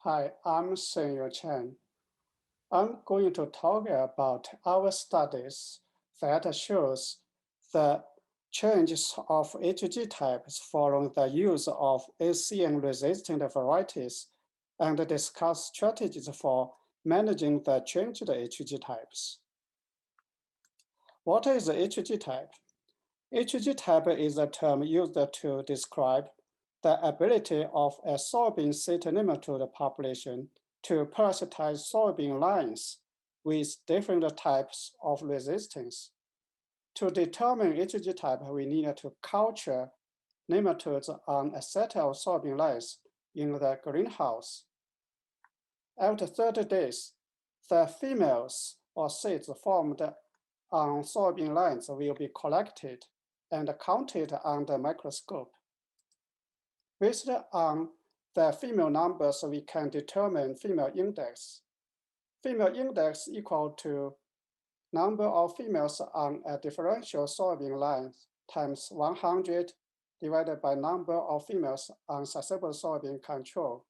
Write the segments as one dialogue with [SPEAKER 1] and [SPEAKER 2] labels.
[SPEAKER 1] Hi, I'm Senyu Chen. I'm going to talk about our studies that shows the changes of HG types following the use of ACN-resistant varieties and discuss strategies for managing the changed HG types. What is HG type? HG type is a term used to describe the ability of a soybean cyst nematode population to parasitize soybean lines with different types of resistance. To determine HG type, we need to culture nematodes on a set of soybean lines in the greenhouse. After 30 days, the females or seeds formed on soybean lines will be collected and counted on the microscope. Based on the female numbers, we can determine female index. Female index equal to number of females on a differential soybean line times 100 divided by number of females on susceptible soybean control.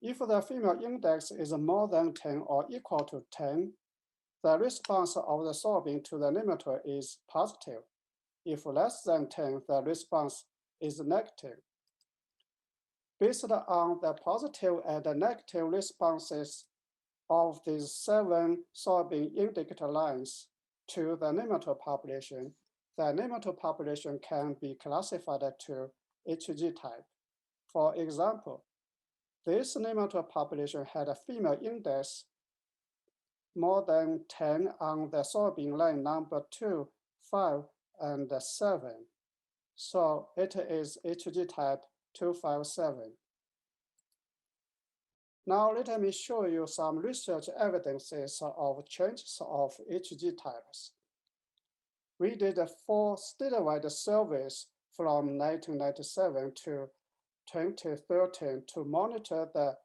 [SPEAKER 1] If the female index is more than 10 or equal to 10, the response of the soybean to the nematode is positive. If less than 10, the response is negative. Based on the positive and the negative responses of these 7 soybean indicator lines to the nematode population, the nematode population can be classified to HG type. For example, this nematode population had a female index more than 10 on the soybean line number 2, 5, and 7. So it is HG type 257. Now let me show you some research evidences of changes of HG types. We did 4 statewide surveys from 1997 to 2013 to monitor the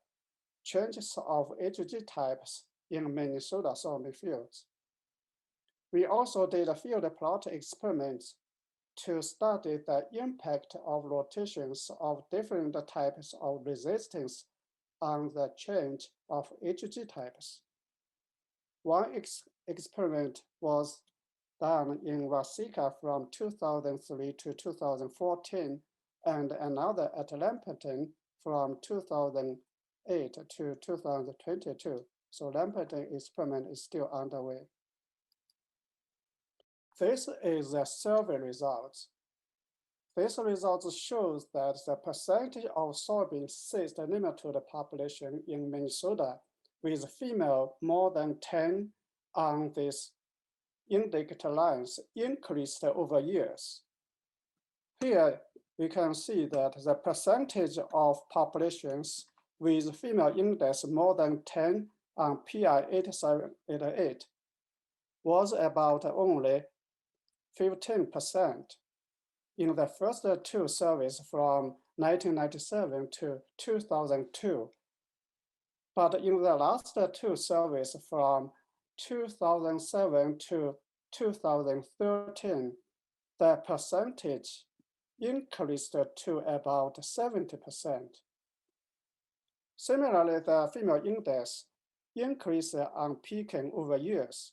[SPEAKER 1] changes of HG types in Minnesota soybean fields. We also did a field plot experiments to study the impact of rotations of different types of resistance on the change of HG types. One experiment was done in Waseca from 2003 to 2014, and another at Lamperton from 2008 to 2022. So Lamperton experiment is still underway. This is the survey results. This result shows that the percentage of soybean cyst nematode population in Minnesota with female more than 10 on these indicator lines increased over years. Here we can see that the percentage of populations with female index more than 10 on PI 8788 was about only 15% in the first 2 surveys from 1997 to 2002. But in the last 2 surveys from 2007 to 2013, the percentage increased to about 70%. Similarly, the female index increased on peaking over years.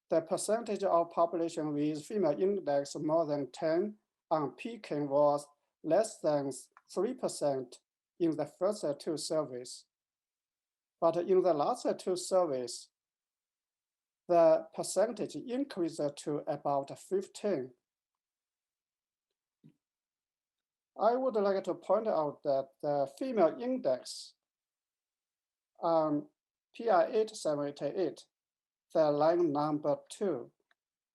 [SPEAKER 1] The percentage of population with female index more than 10 on peaking was less than 3% in the first 2 surveys. But in the last 2 surveys, the percentage increased to about 15. I would like to point out that the female index on PI 8788, the line number 2,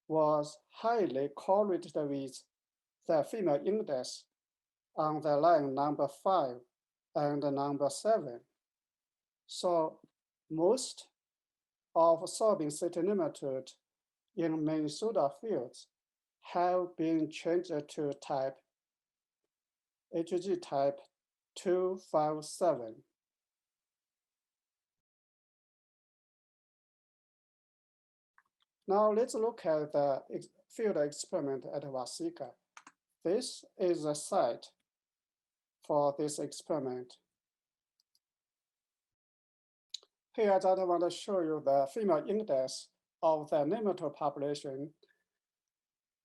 [SPEAKER 1] was highly correlated with the female index on the line number 5 and number 7. So most of soybean cyst nematode in Minnesota fields have been changed to type HG type 257. Now let's look at the field experiment at Waseca. This is the site for this experiment. Here, I just want to show you the female index of the nematode population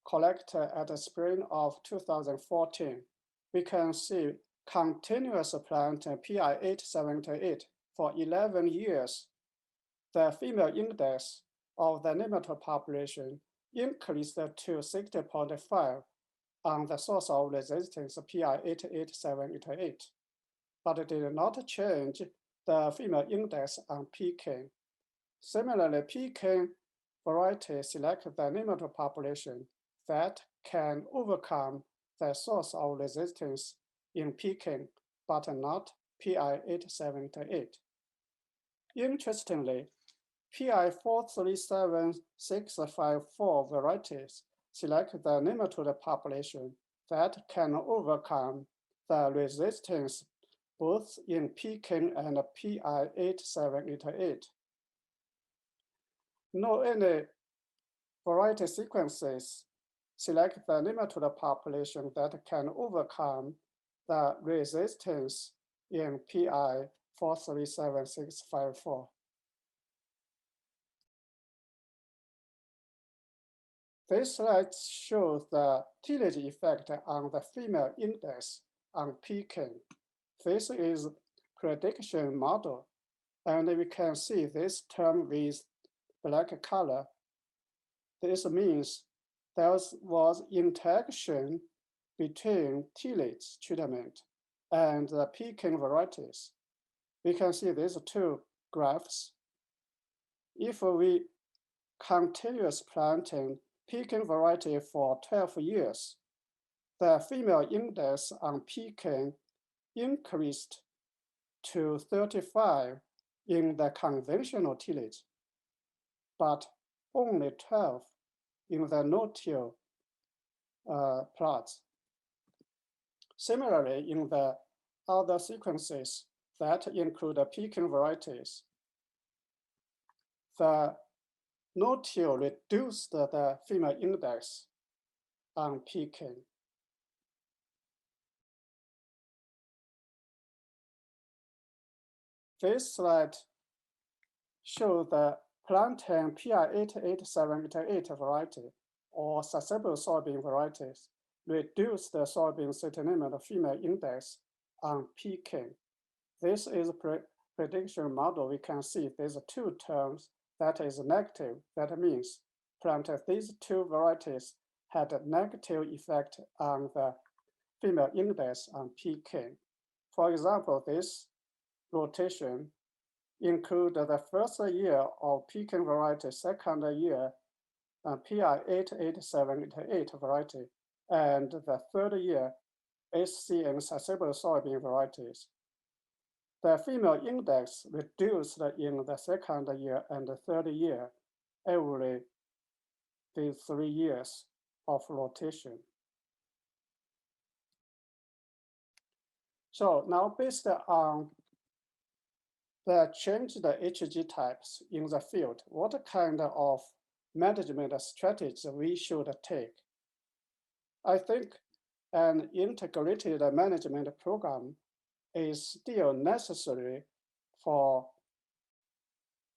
[SPEAKER 1] collected at the spring of 2014. We can see continuous plant PI878 for 11 years. The female index of the nematode population increased to 60.5 on the source of resistance PI88788, but it did not change the female index on Pekin. Similarly, Pekin variety select the nematode population that can overcome the source of resistance in Pekin, but not PI878. Interestingly, PI437654 varieties select the nematode population that can overcome the resistance both in Pekin and PI8788. No any variety sequences select the nematode population that can overcome the resistance in PI437654. This slide shows the tillage effect on the female index on Pekin. This is prediction model, and we can see this term with black color. This means there was interaction between tillage treatment and the Pekin varieties. We can see these two graphs. If we continuous planting Pekin variety for 12 years, the female index on Pekin increased to 35 in the conventional tillage, but only 12 in the no-till plots. Similarly, in the other sequences that include the Pekin varieties, the no-till reduced the female index on Pekin. This slide shows the plantain PI88788 variety or susceptible soybean varieties reduce the soybean centimeter female index on Pekin. This is a prediction model. We can see these two terms that is negative. That means these two varieties had a negative effect on the female index on Pekin. For example, this rotation include the first year of Pekin variety, second year PI88788 variety, and the third year HCN susceptible soybean varieties. The female index reduced in the second year and the third year every these 3 years of rotation. So now based on the changed HG types in the field, what kind of management strategies we should take? I think an integrated management program is still necessary for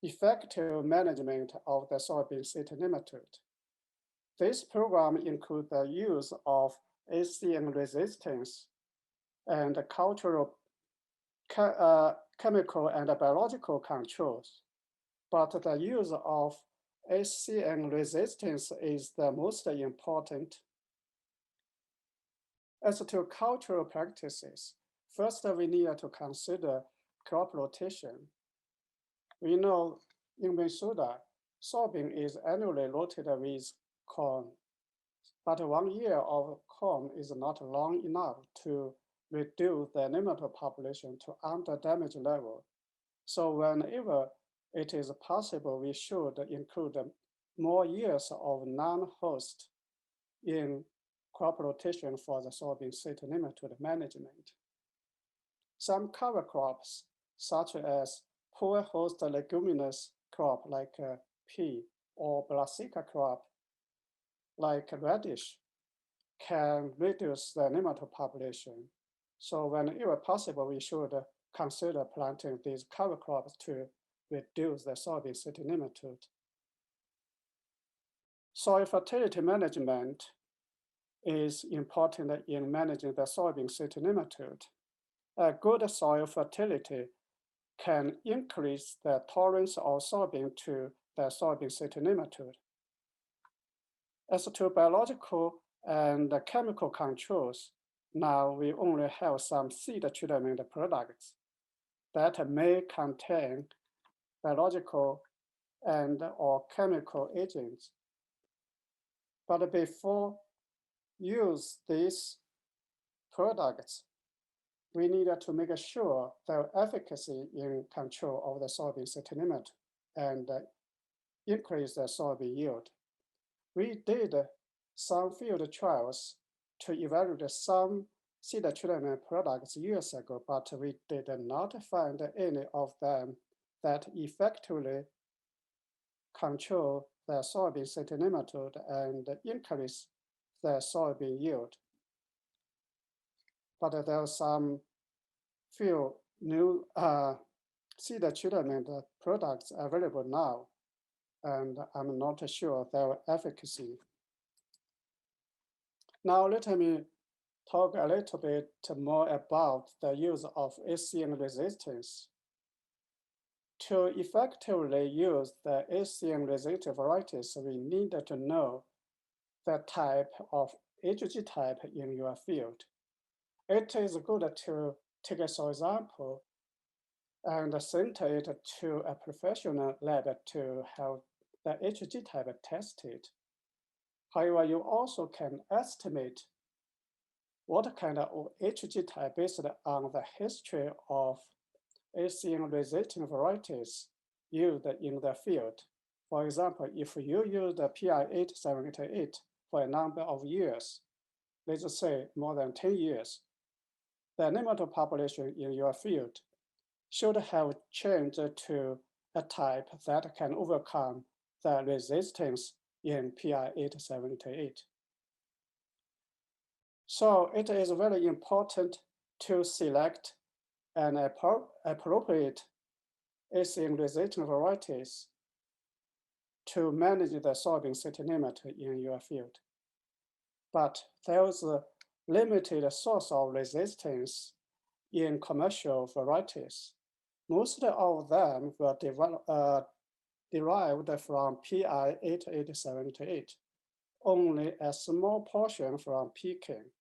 [SPEAKER 1] effective management of the soybean cyst nematode. This program includes the use of HCN resistance and cultural chemical and biological controls, but the use of HCN resistance is the most important. As to cultural practices, first we need to consider crop rotation. We know in Minnesota, soybean is annually rotated with corn, but 1 year of corn is not long enough to reduce the nematode population to under damage level. So whenever it is possible, we should include more years of non-host in crop rotation for the soybean cyst nematode management. Some cover crops, such as poor host leguminous crop like pea or brassica crop like radish, can reduce the nematode population. So whenever possible, we should consider planting these cover crops to reduce the soybean cyst nematode. Soil fertility management is important in managing the soybean cyst nematode. A good soil fertility can increase the tolerance of soybean to the soybean cyst nematode. As to biological and chemical controls, now we only have some seed treatment products that may contain biological and or chemical agents. But before use these products, we need to make sure their efficacy in control of the soybean cyst nematode and increase the soybean yield. We did some field trials to evaluate some seed treatment products years ago, but we did not find any of them that effectively control the soybean cyst nematode and increase the soybean yield. But there are some few new seed treatment products available now, and I'm not sure their efficacy. Now let me talk a little bit more about the use of ACN resistance. To effectively use the ACN resistant varieties, we need to know the type of HG type in your field. It is good to take a soil sample and send it to a professional lab to have the HG type tested. However, you also can estimate what kind of HG type based on the history of ACN resistant varieties used in the field. For example, if you use the PI8788 for a number of years, let's say more than 10 years, the nematode population in your field should have changed to a type that can overcome the resistance in PI8788. So it is very important to select an appropriate ACN resistant varieties to manage the soybean cyst nematode in your field. But there's a limited source of resistance in commercial varieties. Most of them were derived from PI8788, only a small portion from Peking.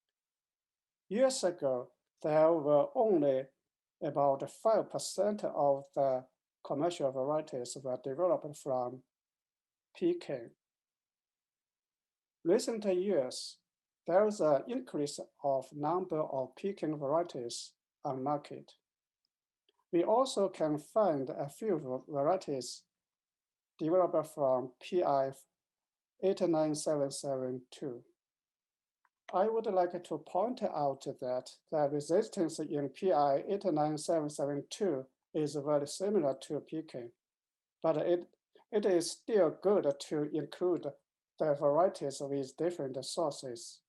[SPEAKER 1] Years ago, there were only about 5% of the commercial varieties were developed from Peking. Recent years, there is an increase of number of Peking varieties on market. We also can find a few varieties developed from PI 89772. I would like to point out that the resistance in PI 89772 is very similar to Peking, but it is still good to include the varieties with different sources.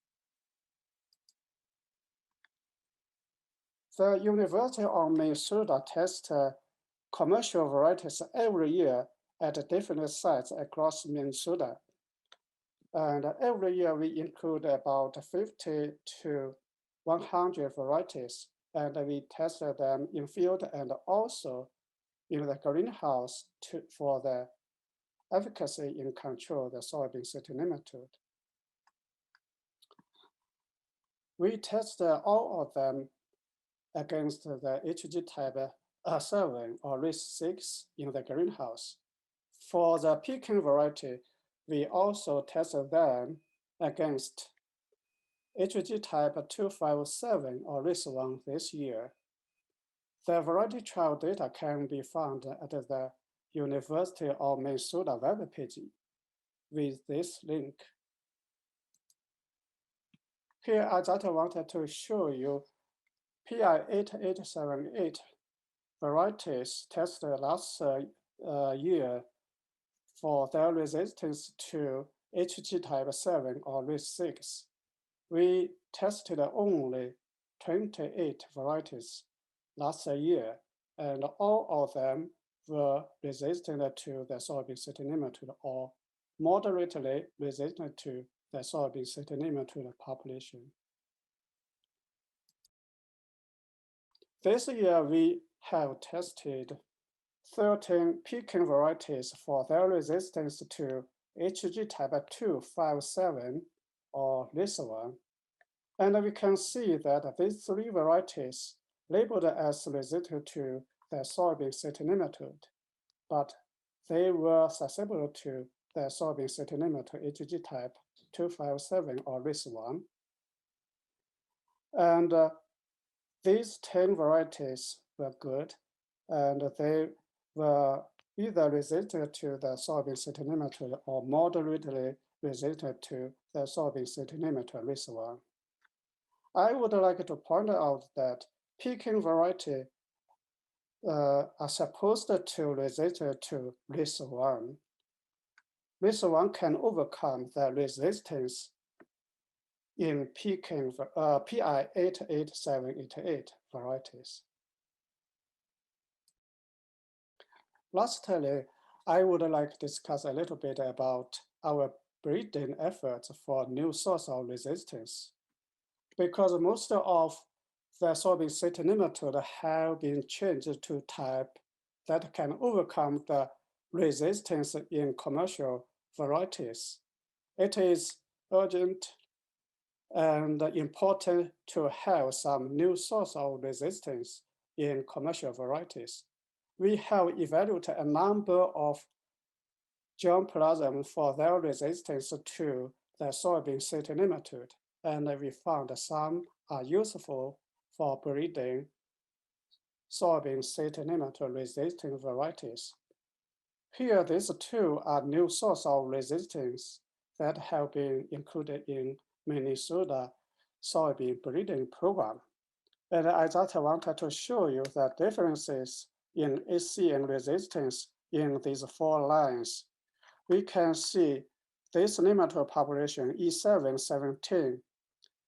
[SPEAKER 1] The University of Minnesota tests commercial varieties every year at different sites across Minnesota. And every year we include about 50 to 100 varieties, and we tested them in field and also in the greenhouse for the efficacy in control the soybean cyst nematode. We tested all of them against the HG type 7 or risk 6 in the greenhouse. For the Peking variety, we also tested them against HG type 257 or risk 1 this year. The variety trial data can be found at the University of Minnesota webpage with this link. Here, I just wanted to show you PI 8878 varieties tested last year for their resistance to HG type 7 or risk 6. We tested only 28 varieties last year, and all of them were resistant to the soybean cyst nematode or moderately resistant to the soybean cyst nematode population. This year, we have tested 13 pecan varieties for their resistance to HG type 257 or this one. And we can see that these 3 varieties labeled as resistant to the soybean cyst nematode, but they were susceptible to the soybean cyst nematode HG type 257 or this one. And these 10 varieties were good, and they were either resistant to the soybean cyst nematode or moderately resistant to the soybean cyst nematode, this one. I would like to point out that pecan variety are supposed to resist to this one. This one can overcome the resistance in pecan PI 88788 varieties. Lastly, I would like to discuss a little bit about our breeding efforts for new source of resistance. Because most of the soybean cyst nematode have been changed to type that can overcome the resistance in commercial varieties. It is urgent and important to have some new source of resistance in commercial varieties. We have evaluated a number of germplasm for their resistance to the soybean cyst nematode, and we found some are useful for breeding soybean cyst nematode resistant varieties. Here, these 2 are new source of resistance that have been included in Minnesota soybean breeding program. And I just wanted to show you the differences in HCN resistance in these 4 lines. We can see this nematode population E717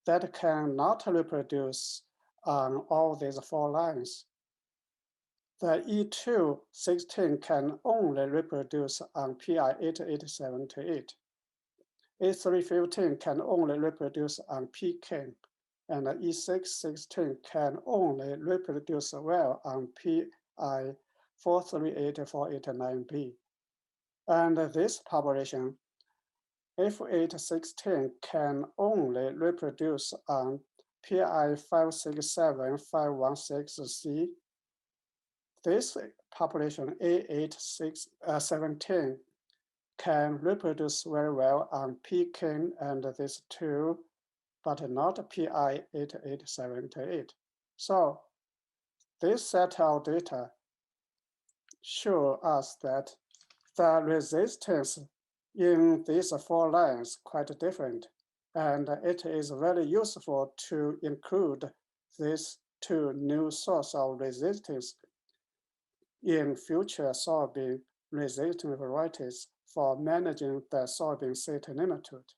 [SPEAKER 1] that cannot reproduce on all these 4 lines. The E216 can only reproduce on PI 8878. E315 can only reproduce on pecan, and E616 can only reproduce well on PI 438489B. And this population, F816, can only reproduce on PI 567516C. This population, A817, can reproduce very well on pecan and these 2, but not PI 8878. So this set of data show us that the resistance in these 4 lines quite different, and it is very useful to include these 2 new sources of resistance in future soybean resistant varieties for managing the soybean cyst nematode.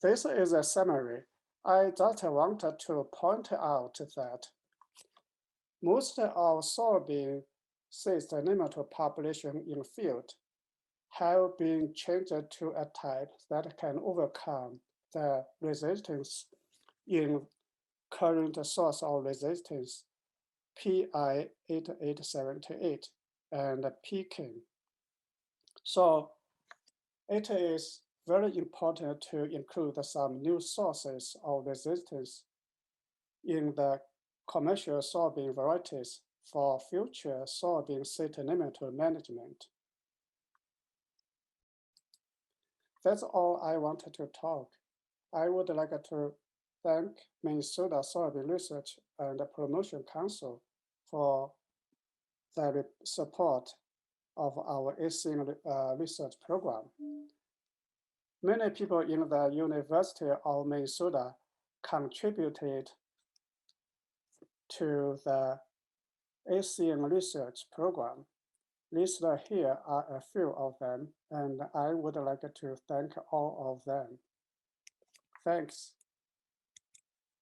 [SPEAKER 1] This is a summary. I just wanted to point out that most of soybean cyst nematode population in field have been changed to a type that can overcome the resistance in current source of resistance, PI 8878 and pecan. So it is very important to include some new sources of resistance in the commercial soybean varieties for future soybean cyst nematode management. That's all I wanted to talk. I would like to thank Minnesota Soybean Research and Promotion Council for the support of our HCN research program. Many people in the University of Minnesota contributed to the HCN research program. Listed here are a few of them, and I would like to thank all of them. Thanks.